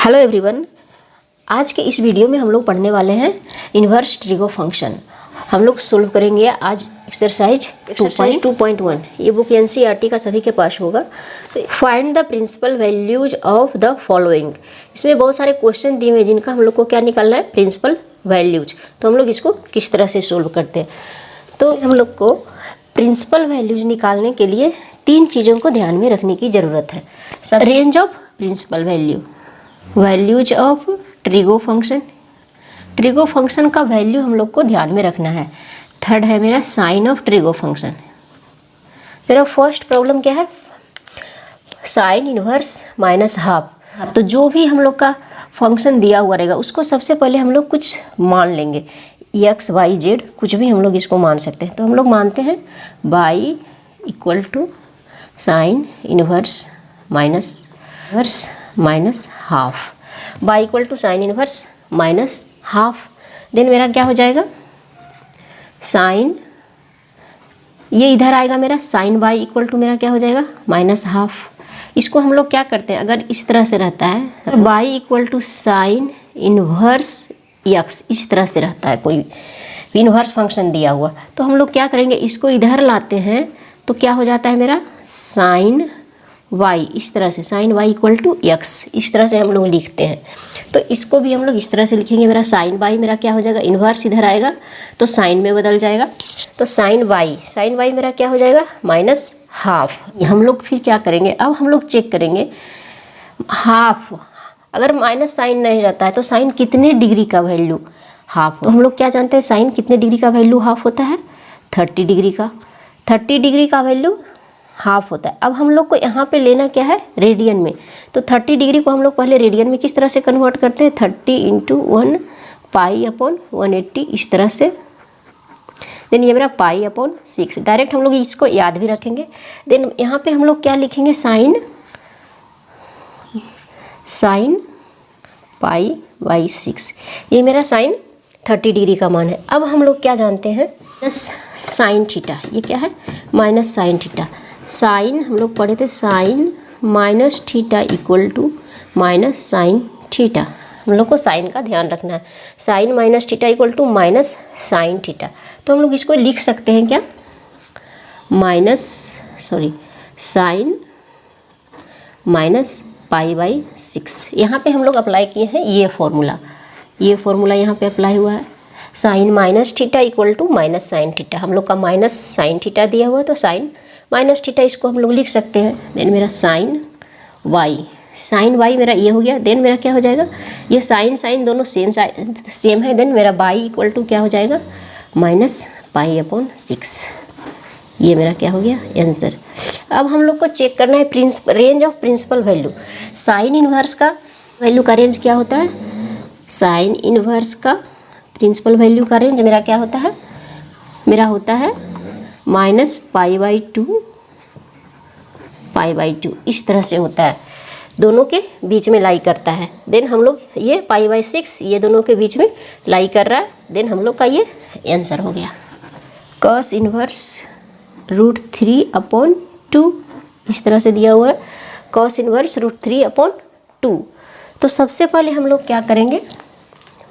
Hello everyone, आज के इस वीडियो में हम लोग पढ़ने वाले हैं इन्वर्स ट्रिगो फंक्शन। हम लोग सोल्व करेंगे आज एक्सरसाइज 2.1। ये बुक एनसीईआरटी का सभी के पास होगा। तो find the principal values of the following. इसमें बहुत सारे क्वेश्चन दिए हुए जिनका हम लोग को क्या निकालना है, प्रिंसिपल वैल्यूज। तो हम लोग इसको किस तरह से सोल्व करते हैं, तो हम लोग को प्रिंसिपल वैल्यूज निकालने के लिए तीन चीज़ों को ध्यान में रखने की ज़रूरत है। Range of principal value, values of trigo function, trigo function का वैल्यू हम लोग को ध्यान में रखना है। थर्ड है मेरा साइन ऑफ ट्रिगो फंक्शन। मेरा फर्स्ट प्रॉब्लम क्या है, साइन इनवर्स माइनस हाफ। तो जो भी हम लोग का फंक्शन दिया हुआ रहेगा उसको सबसे पहले हम लोग कुछ मान लेंगे, एक्स वाई जेड कुछ भी हम लोग इसको मान सकते हैं। तो हम लोग मानते हैं y equal to sine inverse minus half, y equal to sine inverse minus half. Then मेरा क्या हो जाएगा, साइन, ये इधर आएगा मेरा साइन बाई इक्वल टू मेरा क्या हो जाएगा माइनस हाफ। इसको हम लोग क्या करते हैं, अगर इस तरह से रहता है y equal to sine inverse x, इस तरह से रहता है कोई इनवर्स फंक्शन दिया हुआ, तो हम लोग क्या करेंगे, इसको इधर लाते हैं तो क्या हो जाता है मेरा साइन वाई, इस तरह से sine y equal to x, इस तरह से हम लोग लिखते हैं। तो इसको भी हम लोग इस तरह से लिखेंगे, मेरा साइन वाई मेरा क्या हो जाएगा, इन्वर्स इधर आएगा तो साइन में बदल जाएगा। तो साइन वाई मेरा क्या हो जाएगा माइनस हाफ। हम लोग फिर क्या करेंगे, अब हम लोग चेक करेंगे हाफ, अगर माइनस साइन नहीं रहता है तो साइन कितने डिग्री का वैल्यू हाफ। तो हम लोग क्या जानते हैं, साइन कितने डिग्री का वैल्यू हाफ होता है, 30 डिग्री का, 30 डिग्री का वैल्यू हाफ होता है। अब हम लोग को यहाँ पे लेना क्या है, रेडियन में। तो 30 डिग्री को हम लोग पहले रेडियन में किस तरह से कन्वर्ट करते हैं, 30 इंटू 1 पाई अपॉन 180, इस तरह से। देन ये मेरा पाई अपॉन 6, डायरेक्ट हम लोग इसको याद भी रखेंगे। देन यहाँ पे हम लोग क्या लिखेंगे, साइन पाई बाई 6, ये मेरा साइन 30 डिग्री का मान है। अब हम लोग क्या जानते हैं, साइन थीटा, ये क्या है माइनस साइन थीटा। साइन हम लोग पढ़े थे sine minus theta equal to minus sine theta. हम लोग को साइन का ध्यान रखना है, sine minus theta equal to minus sine theta. तो हम लोग इसको लिख सकते हैं क्या, साइन माइनस पाई बाई 6। यहाँ पे हम लोग अप्लाई किए हैं ये फॉर्मूला यहाँ पे अप्लाई हुआ है। Sine minus theta equal to minus sine theta, हम लोग का माइनस साइन थीटा दिया हुआ है तो साइन माइनस थीटा इसको हम लोग लिख सकते हैं। देन मेरा साइन वाई मेरा ये हो गया। देन मेरा क्या हो जाएगा, ये साइन दोनों सेम है। देन मेरा बाई इक्वल टू क्या हो जाएगा माइनस पाई अपॉन 6, ये मेरा क्या हो गया आंसर। अब हम लोग को चेक करना है range of principal value. Sine inverse का वैल्यू का रेंज क्या होता है, साइन इनवर्स का प्रिंसिपल वैल्यू का रेंज मेरा क्या होता है, मेरा होता है माइनस पाई बाई टू, इस तरह से होता है, दोनों के बीच में लाई करता है। देन हम लोग ये पाई बाई 6 ये दोनों के बीच में लाई कर रहा है। देन हम लोग का ये आंसर हो गया, कॉस इनवर्स √3/2, इस तरह से दिया हुआ है कॉस इनवर्स √3/2। तो सबसे पहले हम लोग क्या करेंगे,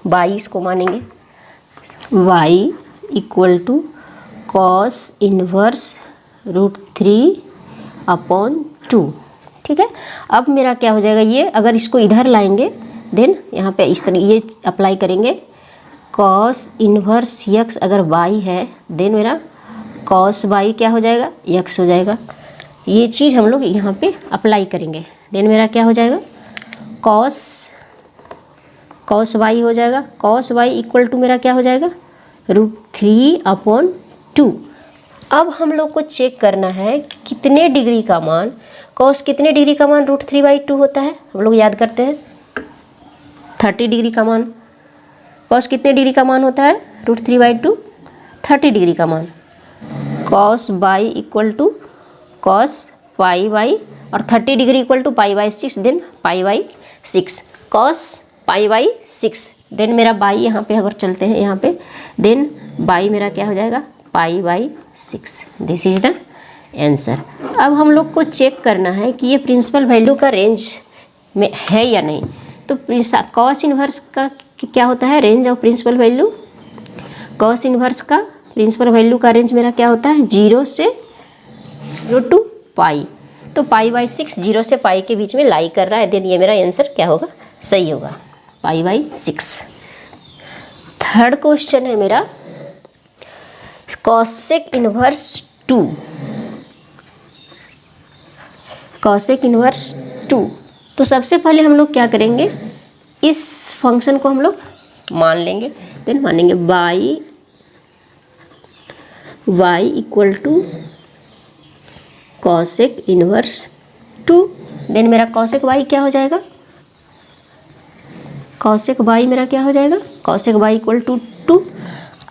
बाई इसको मानेंगे, y equal to cos inverse √3/2, ठीक है। अब मेरा क्या हो जाएगा, ये अगर इसको इधर लाएंगे देन यहाँ पे इस तरह ये अप्लाई करेंगे, कॉस इनवर्स x अगर y है देन मेरा कॉस y क्या हो जाएगा, x हो जाएगा। ये चीज़ हम लोग यहाँ पे अप्लाई करेंगे। देन मेरा क्या हो जाएगा, कॉस y हो जाएगा, कॉस y इक्वल टू मेरा क्या हो जाएगा √3/2। अब हम लोग को चेक करना है कितने डिग्री का मान, कॉस कितने डिग्री का मान √3/2 होता है, हम लोग याद करते हैं 30 डिग्री का मान। कॉस कितने डिग्री का मान होता है √3/2, 30 डिग्री का मान। Cos y equal to cos pi by, और 30 degree equal to pi by 6, then pi by 6, cos pi by 6। Then मेरा बाई यहाँ पे अगर चलते हैं यहाँ पे, देन बाई मेरा क्या हो जाएगा पाई by 6, this is the answer. अब हम लोग को चेक करना है कि ये प्रिंसिपल वैल्यू का रेंज में है या नहीं। तो कॉस इन्वर्स का क्या होता है, range of principal value. Cos inverse का प्रिंसिपल वैल्यू का रेंज मेरा क्या होता है, 0 से 0 टू पाई। तो π/6 0 से पाई के बीच में लाई कर रहा है। देन ये मेरा आंसर क्या होगा, सही होगा, π/6। थर्ड क्वेश्चन है मेरा कॉसेक इन्वर्स 2। Cosec inverse 2। तो सबसे पहले हम लोग क्या करेंगे, इस फंक्शन को हम लोग मान लेंगे। देन मानेंगे y equal to cosec inverse 2। Then मेरा कॉसेक y क्या हो जाएगा, कॉसेक y मेरा क्या हो जाएगा, कॉसेक y इक्वल टू 2।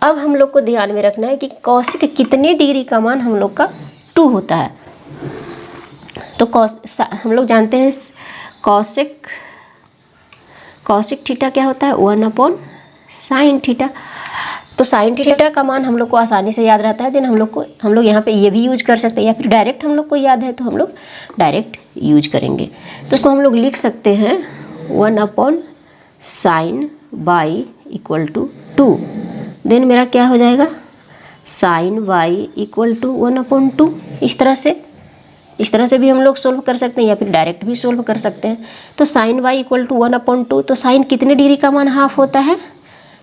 अब हम लोग को ध्यान में रखना है कि कॉसेक कितने डिग्री का मान हम लोग का 2 होता है। तो हम लोग जानते हैं कॉसेक थीटा क्या होता है, 1/sin थीटा। तो साइन थीटा का मान हम लोग को आसानी से याद रहता है। देन हम लोग यहाँ पे ये भी यूज कर सकते हैं, या फिर डायरेक्ट हम लोग को याद है तो हम लोग डायरेक्ट यूज करेंगे। तो इसको हम लोग लिख सकते हैं 1/sin y equal to 2। Then मेरा क्या हो जाएगा, sin y इक्वल टू 1/2। इस तरह से भी हम लोग सोल्व कर सकते हैं, या फिर डायरेक्ट भी सोल्व कर सकते हैं। तो sin y इक्वल टू 1/2। तो साइन कितने डिग्री का मान हाफ होता है,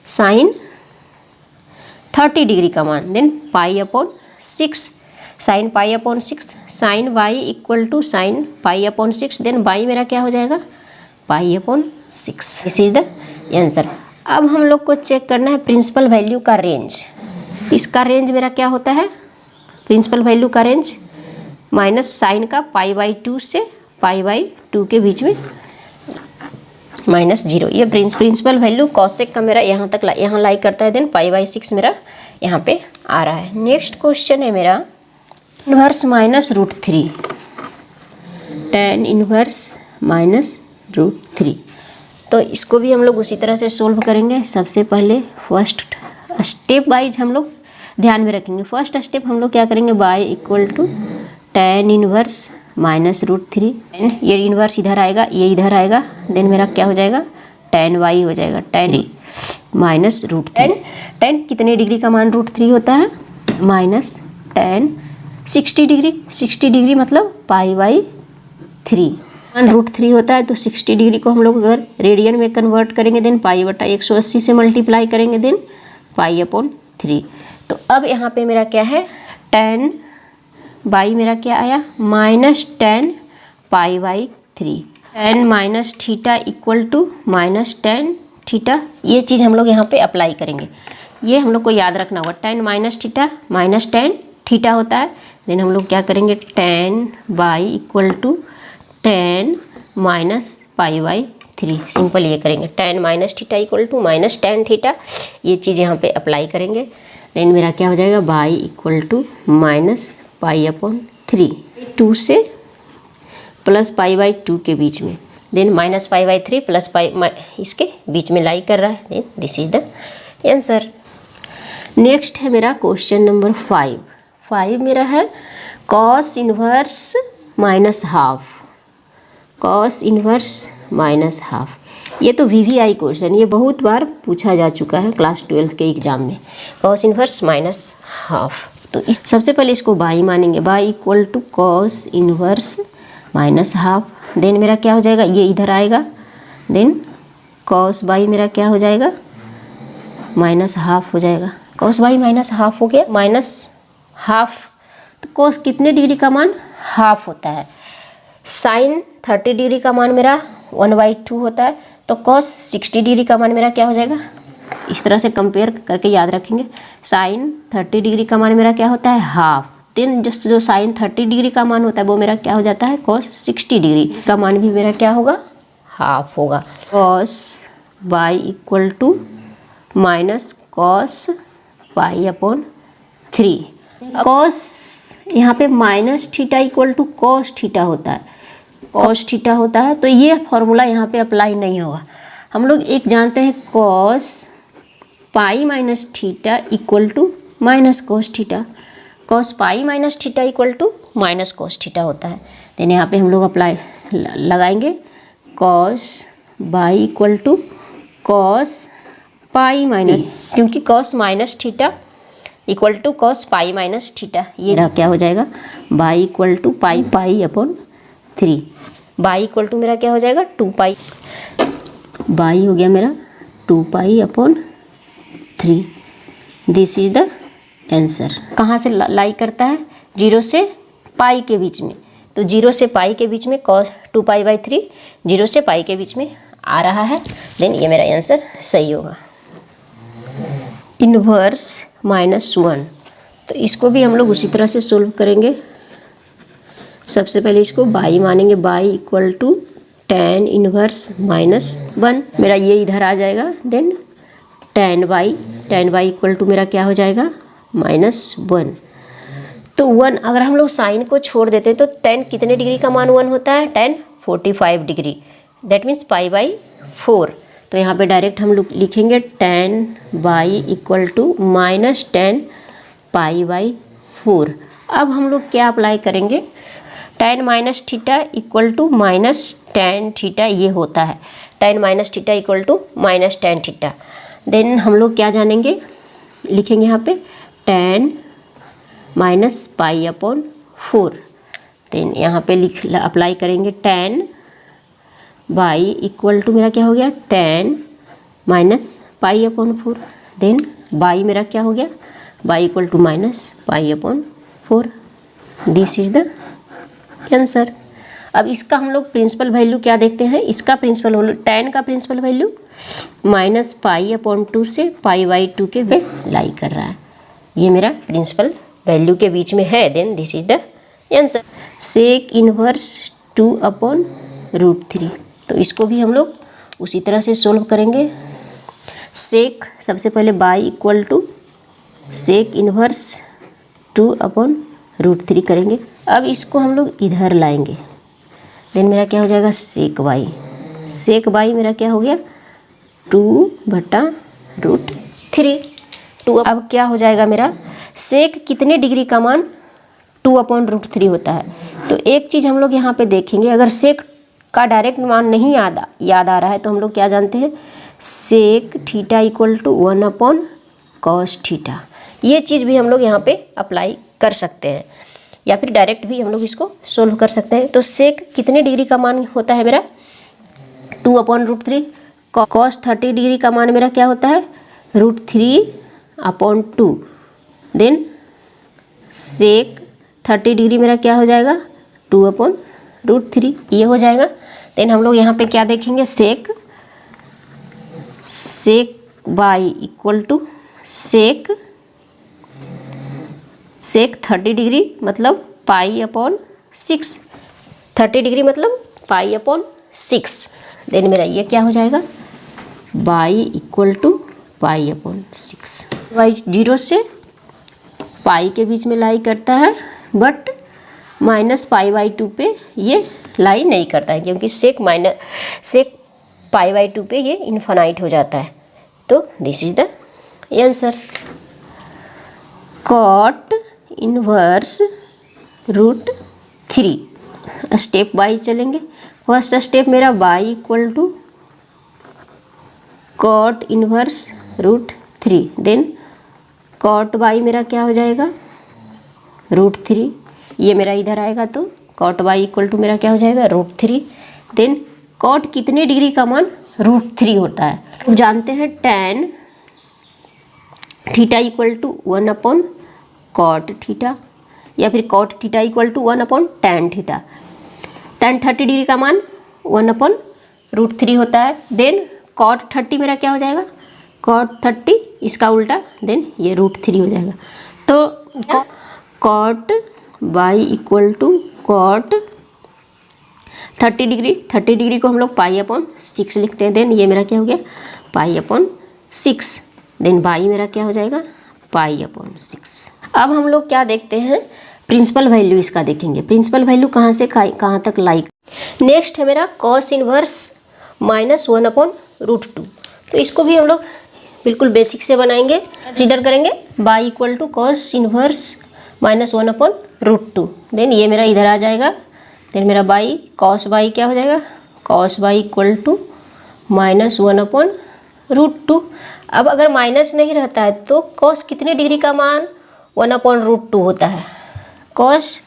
साइन 30 डिग्री का मान। Then π/6, sine π/6, sine y equal to sine π/6। Then y मेरा क्या हो जाएगा, π/6। This is the answer. अब हम लोग को चेक करना है प्रिंसिपल वैल्यू का रेंज। इसका रेंज मेरा क्या होता है, प्रिंसिपल वैल्यू का रेंज माइनस साइन का π/2 से π/2 के बीच में -0। ये प्रिंसिपल वैल्यू कॉसेक का मेरा यहाँ तक यहाँ लाई करता है। देन π/6 मेरा यहाँ पे आ रहा है। नेक्स्ट क्वेश्चन है मेरा इन्वर्स -√3, tan इन्वर्स -√3। तो इसको भी हम लोग उसी तरह से सोल्व करेंगे। सबसे पहले फर्स्ट स्टेप वाइज हम लोग ध्यान में रखेंगे। फर्स्ट स्टेप हम लोग क्या करेंगे, y equal to tan inverse -√3। ये इन्वर्स इधर आएगा, ये इधर आएगा। देन मेरा क्या हो जाएगा, tan y हो जाएगा, tan -√3। tan कितने डिग्री का मान √3 होता है, tan 60 डिग्री। 60 डिग्री मतलब π/3 √3 होता है। तो 60 डिग्री को हम लोग अगर रेडियन में कन्वर्ट करेंगे, देन π/180 से मल्टीप्लाई करेंगे, देन π/3। तो अब यहाँ पे मेरा क्या है, tan y मेरा क्या आया, -tan π/3। tan minus theta equal to -tan theta. ये चीज़ हम लोग यहाँ पे अप्लाई करेंगे। ये हम लोग को याद रखना होगा, tan -tan थीटा होता है। देन हम लोग क्या करेंगे, tan y equal to tan -π/3। Simple ये करेंगे, tan -θ equal to -tan theta. ये चीज़ यहाँ पे अप्लाई करेंगे। देन मेरा क्या हो जाएगा, y इक्वल टू -π/3, 2 से +π/2 के बीच में। देन -π/3 प्लस इसके बीच में लाई कर रहा है। Then this is the answer. Next है मेरा क्वेश्चन नंबर 5 मेरा है cos इन्वर्स -½ cos इन्वर्स -½ ये तो VVI क्वेश्चन, ये बहुत बार पूछा जा चुका है क्लास 12 के एग्जाम में। cos इन्वर्स -½ तो सबसे पहले इसको y मानेंगे, y equal to cos inverse -½ then मेरा क्या हो जाएगा, ये इधर आएगा। देन cos y मेरा क्या हो जाएगा, -½ हो जाएगा। cos y -½ हो गया, -½ तो cos कितने डिग्री का मान हाफ होता है। sin 30 डिग्री का मान मेरा 1/2 होता है। तो cos 60 डिग्री का मान मेरा क्या हो जाएगा, इस तरह से कंपेयर करके याद रखेंगे। sin 30 डिग्री का मान मेरा क्या होता है, हाफ। देन जो sin 30 डिग्री का मान होता है वो मेरा क्या हो जाता है, cos 60 डिग्री का मान भी मेरा क्या होगा, हाफ होगा। cos y equal to -cos π/3। cos यहाँ पे -θ इक्वल टू cos थीटा होता है, cos थीटा होता है। तो ये फॉर्मूला यहाँ पे अप्लाई नहीं होगा। हम लोग एक जानते हैं cos π-θ equal to -cos theta. cos π-θ equal to -cos theta होता है। देन यहाँ पे हम लोग अप्लाई लगाएंगे cos y equal to cos pi minus, क्योंकि cos minus theta equal to cos pi minus theta, ये मेरा क्या हो जाएगा y equal to pi pi upon 3। Y equal to मेरा क्या हो जाएगा 2 पाई, बाई हो गया मेरा 2 पाई upon 3। This is the answer. कहाँ से लाई करता है, 0 से पाई के बीच में, तो 0 से पाई के बीच में cos 2 पाई बाई 3 0 से पाई के बीच में आ रहा है, देन ये मेरा आंसर सही होगा। इन्वर्स -1, तो इसको भी हम लोग उसी तरह से सोल्व करेंगे। सबसे पहले इसको बाई मानेंगे, y equal to tan inverse -1, मेरा ये इधर आ जाएगा। Then tan y equal to मेरा क्या हो जाएगा -1। तो 1 अगर हम लोग साइन को छोड़ देते हैं तो tan कितने डिग्री का मान 1 होता है, tan 45 degree, that means pi by 4। तो यहाँ पे डायरेक्ट हम लोग लिखेंगे tan y equal to -tan pi by 4। अब हम लोग क्या अप्लाई करेंगे, tan minus theta equal to -tan theta ये होता है, tan minus theta equal to -tan theta. Then हम लोग क्या जानेंगे, लिखेंगे यहाँ पे tan minus pi upon 4। Then यहाँ पे अप्लाई करेंगे tan बाई इक्वल टू मेरा क्या हो गया tan minus pi upon 4। Then y मेरा क्या हो गया, y equal to minus pi upon 4। This is the answer. अब इसका हम लोग प्रिंसिपल वैल्यू क्या देखते हैं, इसका प्रिंसिपल वैल्यू tan का principal value minus pi upon 2 से पाई बाई 2 के वे लाई कर रहा है, ये मेरा प्रिंसिपल वैल्यू के बीच में है। Then this is the answer. Sec inverse 2 upon √3, तो इसको भी हम लोग उसी तरह से सोल्व करेंगे। सेक सबसे पहले y equal to sec inverse 2 upon √3 करेंगे। अब इसको हम लोग इधर लाएंगे, देन मेरा क्या हो जाएगा सेक वाई। सेक वाई मेरा क्या हो गया 2/√3। 2 अब क्या हो जाएगा मेरा, सेक कितने डिग्री का मान 2/√3 होता है। तो एक चीज़ हम लोग यहाँ पे देखेंगे, अगर सेक का डायरेक्ट मान नहीं याद आ रहा है तो हम लोग क्या जानते हैं, sec theta equal to 1/cos theta. ये चीज़ भी हम लोग यहाँ पे अप्लाई कर सकते हैं, या फिर डायरेक्ट भी हम लोग इसको सोल्व कर सकते हैं। तो सेक कितने डिग्री का मान होता है मेरा 2/√3। cos 30 डिग्री का मान मेरा क्या होता है √3/2। देन सेक 30 डिग्री मेरा क्या हो जाएगा 2/√3, ये हो जाएगा। देन हम लोग यहाँ पे क्या देखेंगे, sec y equal to sec 30 degree मतलब पाई/6, 30 डिग्री मतलब पाई/6। देन मेरा ये क्या हो जाएगा बाई इक्वल टू पाई/6। वाई 0 से पाई के बीच में लाई करता है, बट -पाई/2 पे ये लाई नहीं करता है, क्योंकि सेक पाई/2 पे ये इन्फानाइट हो जाता है। तो this is the answer. Cot inverse √3, step by चलेंगे। फर्स्ट स्टेप मेरा y equal to cot inverse √3। Then cot y मेरा क्या हो जाएगा √3, ये मेरा इधर आएगा, तो कॉट बाई इक्वल टू मेरा क्या हो जाएगा √3। देन कॉट कितने डिग्री का मान √3 होता है, तो जानते हैं tan theta equal to 1/cot theta, या फिर cot theta equal to 1/tan theta. tan 30 degree का मान 1/√3 होता है। देन cot 30 मेरा क्या हो जाएगा cot 30 इसका उल्टा, देन ये √3 हो जाएगा। तो cot y equal to cot 30 degree को हम लोग पाई/6 लिखते हैं। देन ये मेरा क्या हो गया पाई/6। देन बाई मेरा क्या हो जाएगा पाई/6। अब हम लोग क्या देखते हैं, प्रिंसिपल वैल्यू इसका देखेंगे। प्रिंसिपल वैल्यू कहाँ से कहाँ तक लाई। नेक्स्ट है मेरा कॉस इनवर्स -1/√2, तो इसको भी हम लोग बिल्कुल बेसिक से बनाएंगे। कंसीडर करेंगे y equal to cos inverse -1/√2। Then ये मेरा इधर आ जाएगा। देन मेरा बाई कॉस बाई क्या हो जाएगा, कॉस बाई इक्वल टू -1/√2। अब अगर माइनस नहीं रहता है तो कॉस कितने डिग्री का मान 1/√2 होता है, cos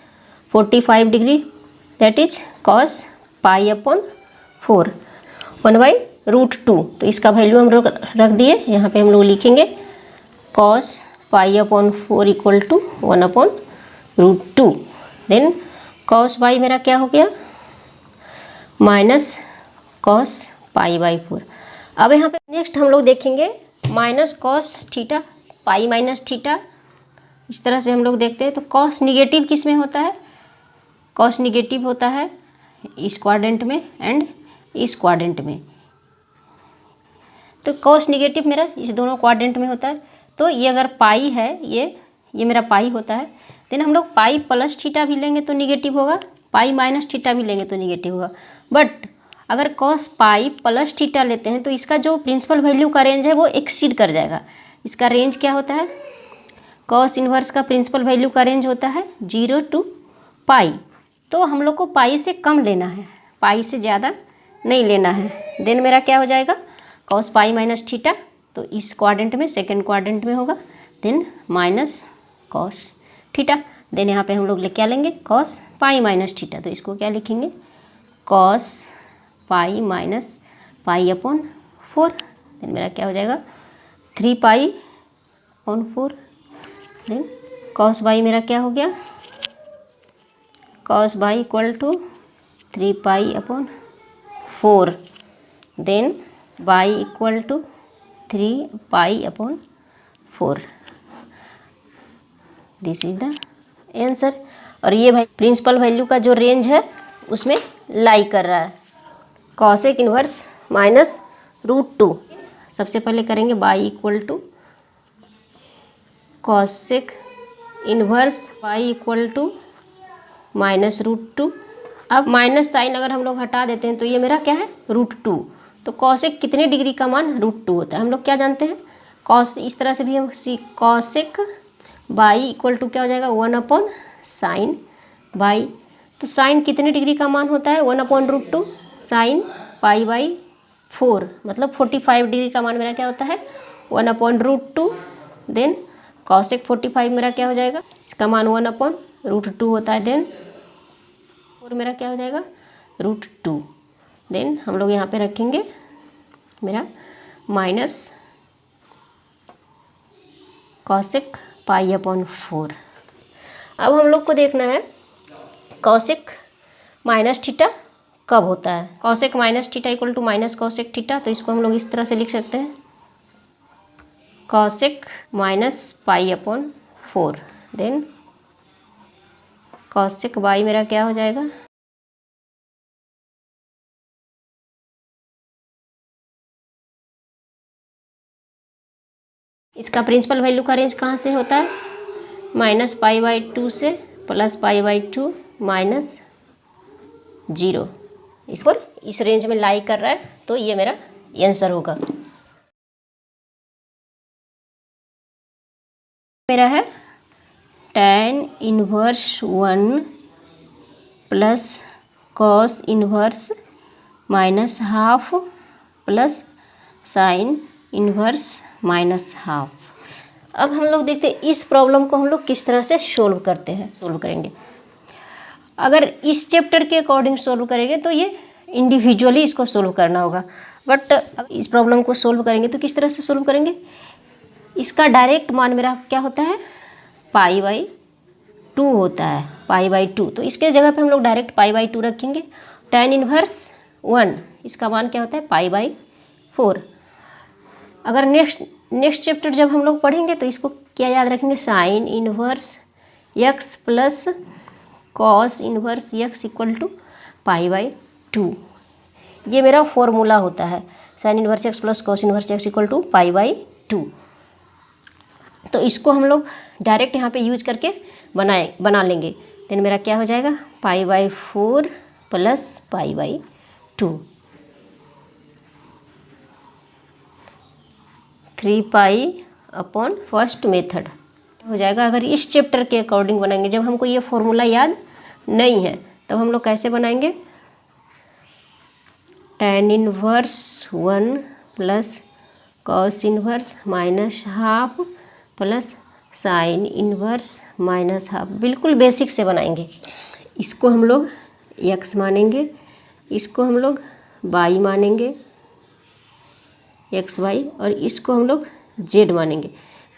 45 degree, that is cos π/4 1/√2। तो इसका वैल्यू हम लोग रख दिए, यहाँ पे हम लोग लिखेंगे cos π/4 equal to 1/√2। Then cos y मेरा क्या हो गया, माइनस कॉस π/4। अब यहाँ पे नेक्स्ट हम लोग देखेंगे minus cos theta pi minus theta, इस तरह से हम लोग देखते हैं। तो कॉस निगेटिव किस में होता है, कॉस निगेटिव होता है इस क्वाड्रेंट में एंड इस क्वाड्रेंट में। तो कॉस निगेटिव मेरा इस दोनों क्वाड्रेंट में होता है। तो ये अगर पाई है, ये मेरा पाई होता है, देन हम लोग पाई प्लस थीटा भी लेंगे तो निगेटिव होगा, पाई माइनस थीटा भी लेंगे तो निगेटिव होगा। बट अगर कॉस पाई प्लस थीटा लेते हैं तो इसका जो प्रिंसिपल वैल्यू का रेंज है वो एक्सीड कर जाएगा। इसका रेंज क्या होता है, कॉस इन्वर्स का प्रिंसिपल वैल्यू का रेंज होता है 0 to पाई। तो हम लोग को पाई से कम लेना है, पाई से ज़्यादा नहीं लेना है। देन मेरा क्या हो जाएगा, कॉस पाई माइनस थीटा, तो इस क्वाड्रेंट में सेकेंड क्वाड्रेंट में होगा, then minus cos theta. Then यहाँ पे हम लोग क्या लेंगे, कॉस पाई माइनस थीटा, तो इसको क्या लिखेंगे, कॉस पाई माइनस π/4। देन मेरा क्या हो जाएगा 3π/4। देन कॉस बाई मेरा क्या हो गया, cos y equal to 3π/4। Then y equal to 3π/4। This is the answer. और ये भाई प्रिंसिपल वैल्यू का जो रेंज है उसमें लाई कर रहा है। कॉसेक इन्वर्स -√2, सबसे पहले करेंगे y equal to cosec inverse y equal to -√2। अब माइनस साइन अगर हम लोग हटा देते हैं तो ये मेरा क्या है √2। तो कॉसेक कितने डिग्री का मान √2 होता है, हम लोग क्या जानते हैं, कॉस इस तरह से भी हम कॉसेक बाई इक्वल टू क्या हो जाएगा 1/sin बाई। तो साइन कितने डिग्री का मान होता है 1/√2 साइन π/4, मतलब 45 डिग्री का मान मेरा क्या होता है 1/√2। देन कॉसेक 45 मेरा क्या हो जाएगा, इसका मान 1/√2 होता है। देन और मेरा क्या हो जाएगा √2। देन हम लोग यहाँ पे रखेंगे मेरा माइनस कॉसेक π/4। अब हम लोग को देखना है कॉसेक माइनस थीटा कब होता है, cosec minus theta equal to minus cosec theta. तो इसको हम लोग इस तरह से लिख सकते हैं, cosec minus π/4। Then cosec y मेरा क्या हो जाएगा, इसका प्रिंसिपल वैल्यू का रेंज कहाँ से होता है, -π/2 से +π/2 -0। इसको इस रेंज में लाई कर रहा है, तो ये मेरा आंसर होगा। मेरा है tan inverse 1 plus cos inverse -½ plus sign inverse -½ अब हम लोग देखते हैं इस प्रॉब्लम को हम लोग किस तरह से सोल्व करते हैं, सोल्व करेंगे। अगर इस चैप्टर के अकॉर्डिंग सोल्व करेंगे तो ये इंडिविजुअली इसको सोल्व करना होगा, बट इस प्रॉब्लम को सोल्व करेंगे तो किस तरह से सोल्व करेंगे, इसका डायरेक्ट मान मेरा क्या होता है π/2 होता है, π/2। तो इसके जगह पे हम लोग डायरेक्ट π/2 रखेंगे। tan इन्वर्स 1 इसका मान क्या होता है π/4। अगर नेक्स्ट चैप्टर जब हम लोग पढ़ेंगे तो इसको क्या याद रखेंगे, sine inverse x plus cos inverse x equal to π/2। ये मेरा फॉर्मूला होता है, sine inverse x plus cos inverse x equal to π/2। तो इसको हम लोग डायरेक्ट यहाँ पे यूज करके बना लेंगे। देन मेरा क्या हो जाएगा π/4 प्लस π/2, 3π/ फर्स्ट मेथड हो जाएगा। अगर इस चैप्टर के अकॉर्डिंग बनाएंगे, जब हमको ये फॉर्मूला याद नहीं है तब हम लोग कैसे बनाएंगे, tan inverse 1 plus cos inverse minus half plus sign inverse minus half. बिल्कुल बेसिक से बनाएंगे। इसको हम लोग x मानेंगे, इसको हम लोग y मानेंगे XY, और इसको हम लोग Z मानेंगे।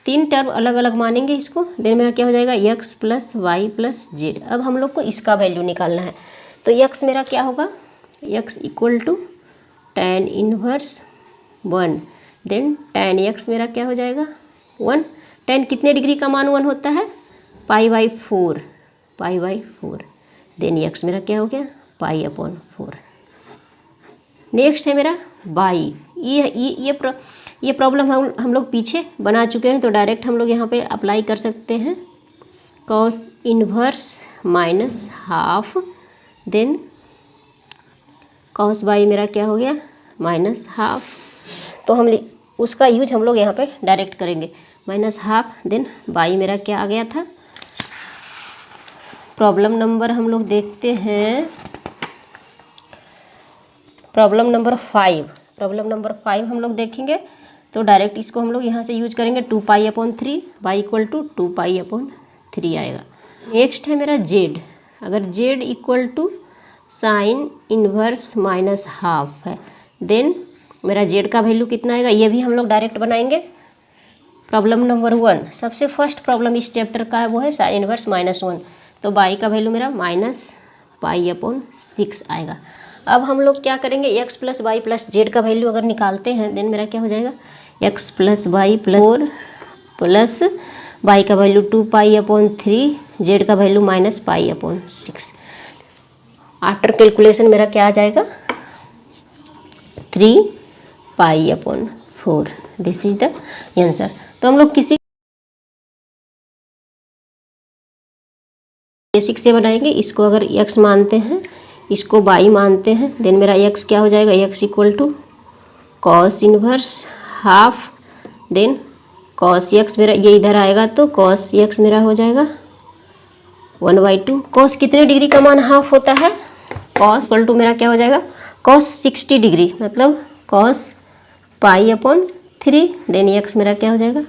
3 टर्म अलग अलग मानेंगे इसको। देन मेरा क्या हो जाएगा x plus y plus z. अब हम लोग को इसका वैल्यू निकालना है। तो x मेरा क्या होगा, x equal to tan inverse 1, then tan x मेरा क्या हो जाएगा 1। tan कितने डिग्री का मान 1 होता है, π/4, π/4। देन x मेरा क्या हो गया π/4। नेक्स्ट है मेरा बाई। ये प्रॉब्लम हम लोग पीछे बना चुके हैं, तो डायरेक्ट हम लोग यहाँ पे अप्लाई कर सकते हैं। cos inverse minus half, then cos y मेरा क्या हो गया माइनस हाफ। तो हम उसका यूज हम लोग यहाँ पे डायरेक्ट करेंगे, माइनस हाफ। देन बाई मेरा क्या आ गया था। प्रॉब्लम नंबर हम लोग देखते हैं, प्रॉब्लम नंबर 5। प्रॉब्लम नंबर 5 हम लोग देखेंगे, तो डायरेक्ट इसको हम लोग यहाँ से यूज करेंगे। 2π/3 y इक्वल टू 2π/3 आएगा। नेक्स्ट है मेरा z। अगर z equal to sine inverse minus half है, देन मेरा z का वैल्यू कितना आएगा, ये भी हम लोग डायरेक्ट बनाएंगे। प्रॉब्लम नंबर 1, सबसे फर्स्ट प्रॉब्लम इस चैप्टर का है, वो है साइन इनवर्स -1। तो y का वैल्यू मेरा -π/6 आएगा। अब हम लोग क्या करेंगे, x plus y plus z का वैल्यू अगर निकालते हैं, देन मेरा क्या हो जाएगा x plus y plus 4 plus y का वैल्यू 2π/3, जेड का वैल्यू -π/6। आफ्टर कैलकुलेशन मेरा क्या आ जाएगा 3π/4। This is the answer. तो हम लोग किसी बेसिक से बनाएंगे। इसको अगर x मानते हैं, इसको y मानते हैं, देन मेरा x क्या हो जाएगा, x equal to cos inverse half, then cos x मेरा ये इधर आएगा, तो कॉस x मेरा हो जाएगा 1/2। कॉस कितने डिग्री का मान हाफ होता है, कॉस इक्वल टू मेरा क्या हो जाएगा कॉस 60 डिग्री, मतलब कॉस π/3। देन x मेरा क्या हो जाएगा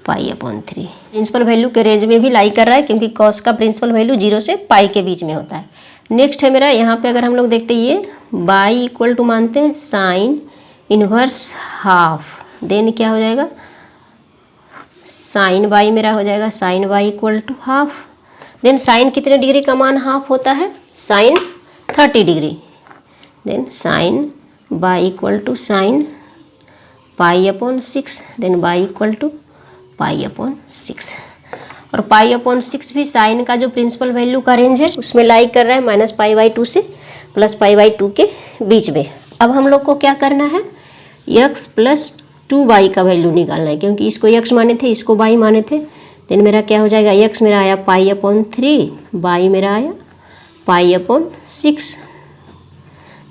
π/3। प्रिंसिपल वैल्यू के रेंज में भी लाई कर रहा है, क्योंकि कॉस का प्रिंसिपल वैल्यू 0 से पाई के बीच में होता है। नेक्स्ट है मेरा यहाँ पे अगर हम लोग देखते हैं, ये बाई इक्वल टू मानते हैं साइन इनवर्स हाफ, देन क्या हो जाएगा साइन बाई मेरा हो जाएगा sine y equal to half. Then sine कितने डिग्री का मान हाफ होता है, sine 30 degree. Then sine y equal to sine π/6, then y equal to π/6। और π/6 भी साइन का जो प्रिंसिपल वैल्यू का रेंज है उसमें लाई कर रहा है -π/2 से +π/2 के बीच में। अब हम लोग को क्या करना है, x प्लस 2y का वैल्यू निकालना है, क्योंकि इसको x माने थे, इसको y माने थे। देन मेरा क्या हो जाएगा, x मेरा आया π/3, y मेरा आया π/6।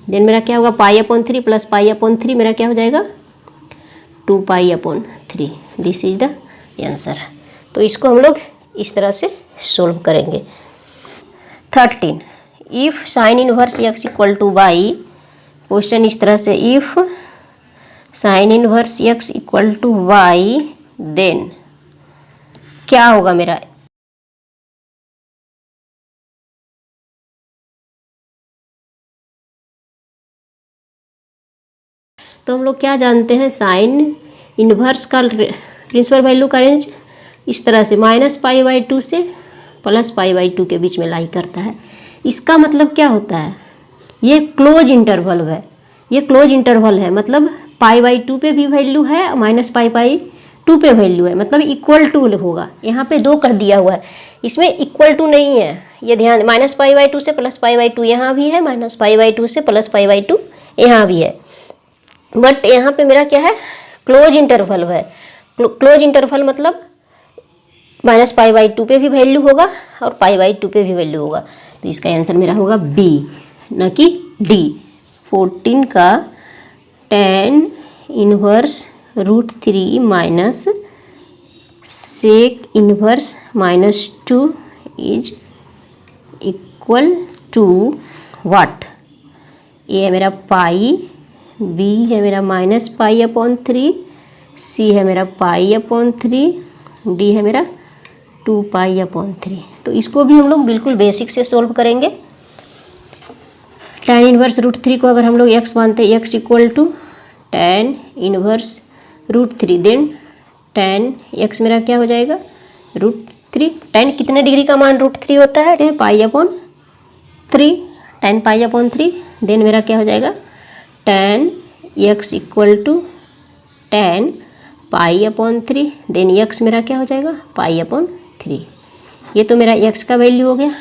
देन मेरा क्या होगा π/3 प्लस π/3 मेरा क्या हो जाएगा 2π/3। This is the answer. तो इसको हम लोग इस तरह से सोल्व करेंगे। 13, if sine inverse x equal to y. Question इस तरह से, if sine inverse x equal to y, then क्या होगा मेरा, तो हम लोग क्या जानते हैं, साइन इनवर्स का प्रिंसिपल वैल्यू का रेंज इस तरह से -π/2 से +π/2 के बीच में लाई करता है। इसका मतलब क्या होता है, ये क्लोज इंटरवल है, ये क्लोज इंटरवल है, मतलब π/2 पे भी वैल्यू है, -π/2 पे वैल्यू है, मतलब इक्वल टू होगा। यहाँ पे 2 कर दिया हुआ है, इसमें इक्वल टू नहीं है, ये ध्यान। -π/2 से +π/2 यहाँ भी है, -π/2 से +π/2 यहाँ भी है, बट यहाँ पे मेरा क्या है क्लोज इंटरवल है। क्लोज इंटरवल मतलब -π/2 पे भी वैल्यू होगा और π/2 पे भी वैल्यू होगा। तो इसका आंसर मेरा होगा बी, न कि डी। 14 का tan inverse √3 minus sec inverse -2 is equal to what. ये है मेरा पाई बी है मेरा -π/3, सी है मेरा π/3, डी है मेरा 2π/3। तो इसको भी हम लोग बिल्कुल बेसिक से सोल्व करेंगे। tan इनवर्स √3 को अगर हम लोग x मानते हैं, x equal to tan inverse √3, then tan x मेरा क्या हो जाएगा √3। tan कितने डिग्री का मान √3 होता है, π/3, tan π/3। देन मेरा क्या हो जाएगा tan x equal to tan π/3, then x मेरा क्या हो जाएगा π/3। ये तो मेरा x का वैल्यू हो गया।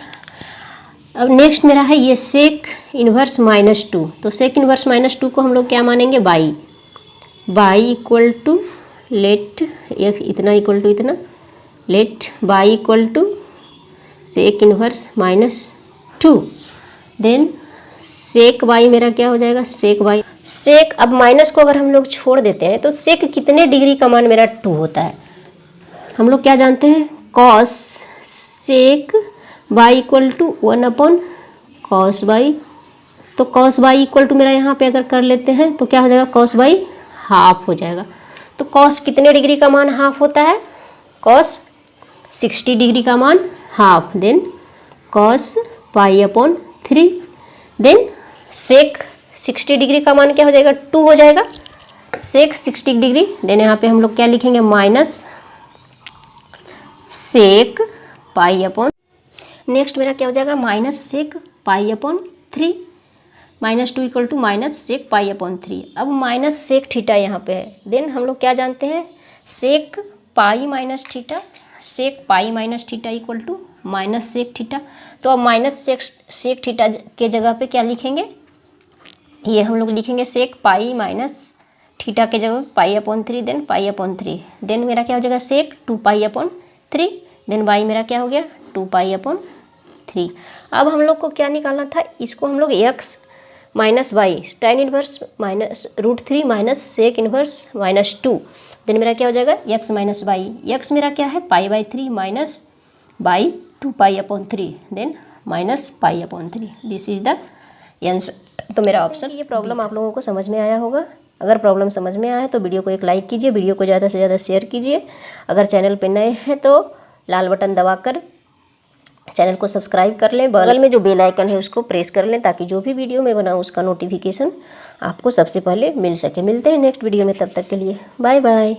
अब नेक्स्ट मेरा है ये सेक इन्वर्स -2। तो सेक इन्वर्स -2 को हम लोग क्या मानेंगे, y equal to let x इतना इक्वल टू इतना, let y equal to sec inverse -2। Then sec y मेरा क्या हो जाएगा, सेक बाई सेक। अब माइनस को अगर हम लोग छोड़ देते हैं तो सेक कितने डिग्री का मान मेरा 2 होता है। हम लोग क्या जानते हैं, cause sec y equal to 1/cos y. तो cos बाई इक्वल टू मेरा यहाँ पे अगर कर लेते हैं तो क्या हो जाएगा, cos बाई हाफ हो जाएगा। तो cos कितने डिग्री का मान हाफ होता है, cos 60 डिग्री का मान half. Then cos π/3। Then sec 60 degree का मान क्या हो जाएगा, 2 हो जाएगा, सेक 60 डिग्री। देन यहाँ पे हम लोग क्या लिखेंगे, माइनस सेक π/। नेक्स्ट मेरा क्या हो जाएगा, minus sec π/3, -2 equal to minus sec π/3। अब माइनस सेक थीटा यहाँ पे है। देन हम लोग क्या जानते हैं, sec pi minus theta, sec pi minus theta equal to minus sec theta. तो अब माइनस सेक थीटा के जगह पे क्या लिखेंगे, ये हम लोग लिखेंगे सेक पाई माइनस थीटा के जगह π/3, देन π/3। देन मेरा क्या हो जाएगा, सेक 2π/3। देन बाई मेरा क्या हो गया, 2π/3। अब हम लोग को क्या निकालना था, इसको हम लोग x minus y tan inverse -√3 minus sec inverse -2। Then मेरा क्या हो जाएगा, x माइनस बाई, x मेरा क्या है π/3 minus y 2π/3, then minus π/3। This is the answer. तो मेरा ऑप्शन। ये प्रॉब्लम आप लोगों को समझ में आया होगा। अगर प्रॉब्लम समझ में आया तो वीडियो को एक लाइक कीजिए, वीडियो को ज़्यादा से ज़्यादा शेयर कीजिए। अगर चैनल पर नए हैं तो लाल बटन दबाकर चैनल को सब्सक्राइब कर लें, बगल में जो बेल आइकन है उसको प्रेस कर लें, ताकि जो भी वीडियो मैं बनाऊँ उसका नोटिफिकेशन आपको सबसे पहले मिल सके। मिलते हैं नेक्स्ट वीडियो में, तब तक के लिए बाय बाय।